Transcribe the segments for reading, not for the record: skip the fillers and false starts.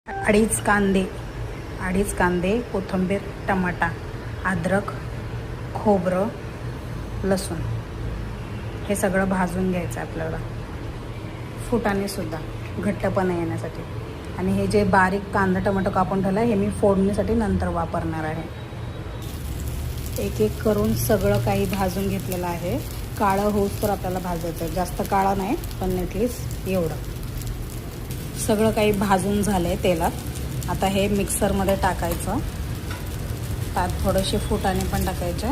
अडीच कांदे, कोथिंबीर, टमाटा, अद्रक, खोबरं, लसूण हे सगळं भाजून घ्यायचं आपल्याला फुटाने सुद्धा घट्टपणा येण्यासाठी. आणि हे जे बारीक कांदा टमाटो कापून ठेवलं हे मी फोडणीसाठी नंतर वापरणार आहे. एक एक करून सगळं काही भाजून घेतलेलं आहे. काळं होऊस तर आपल्याला भाजायचं, जास्त काळा नाही पण ॲटलिस्ट एवढं. सगळं काही भाजून झालं आहे तेलात. आता हे मिक्सरमध्ये टाकायचं. त्यात थोडेसे फुटाणे पण टाकायचे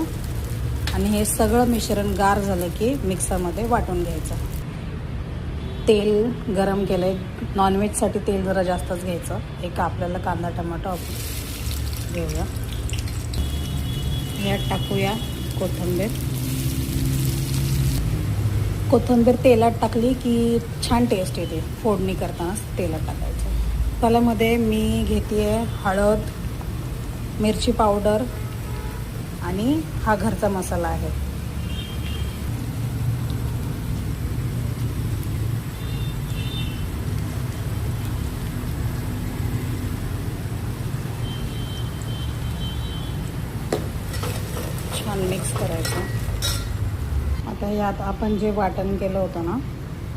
आणि हे सगळं मिश्रण गार झालं की मिक्सरमध्ये वाटून घ्यायचं. तेल गरम केलं आहे. नॉनव्हेजसाठी तेल जरा जास्तच घ्यायचं. एक आपल्याला कांदा टमाटो घेऊया. यात टाकूया कोथिंबीर तेलात टाकली की छान टेस्ट येते. फोडणी करताना तेलात टाकायचं. त्यामध्ये मी घेते आहे हळद, मिरची पावडर आणि हा घरचा मसाला आहे. छान मिक्स करायचं. आता यात आपण जे वाटण केलं होतं ना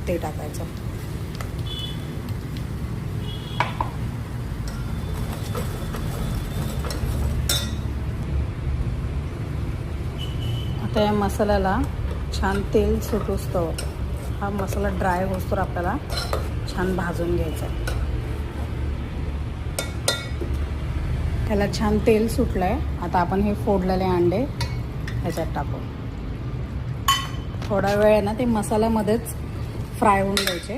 ते टाकायचं. आता या मसाल्याला छान तेल सुटूस्तव हा मसाला ड्राय होतोवर आपल्याला छान भाजून घ्यायचा. त्याला छान तेल सुटलं आहे. आता आपण हे फोडलेले अंडे ह्याच्यात टाकू. थोडा वेळ ना ते मसाल्यामध्येच फ्राय होऊन द्यायचे.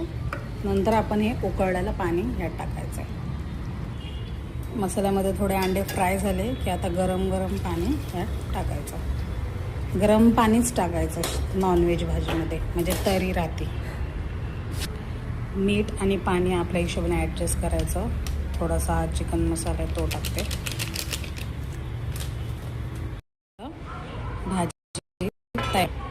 नंतर आपण हे उकळलेलं पाणी ह्यात टाकायचं आहे. मसाल्यामध्ये थोडे अंडे फ्राय झाले की आता गरम गरम पाणी ह्यात टाकायचं. गरम पाणीच टाकायचं नॉनव्हेज भाजीमध्ये म्हणजे तरी राहते. मीठ आणि पाणी आपल्या हिशोबाने ॲडजस्ट करायचं. थोडासा चिकन मसाला तो टाकते. भाजी तयार.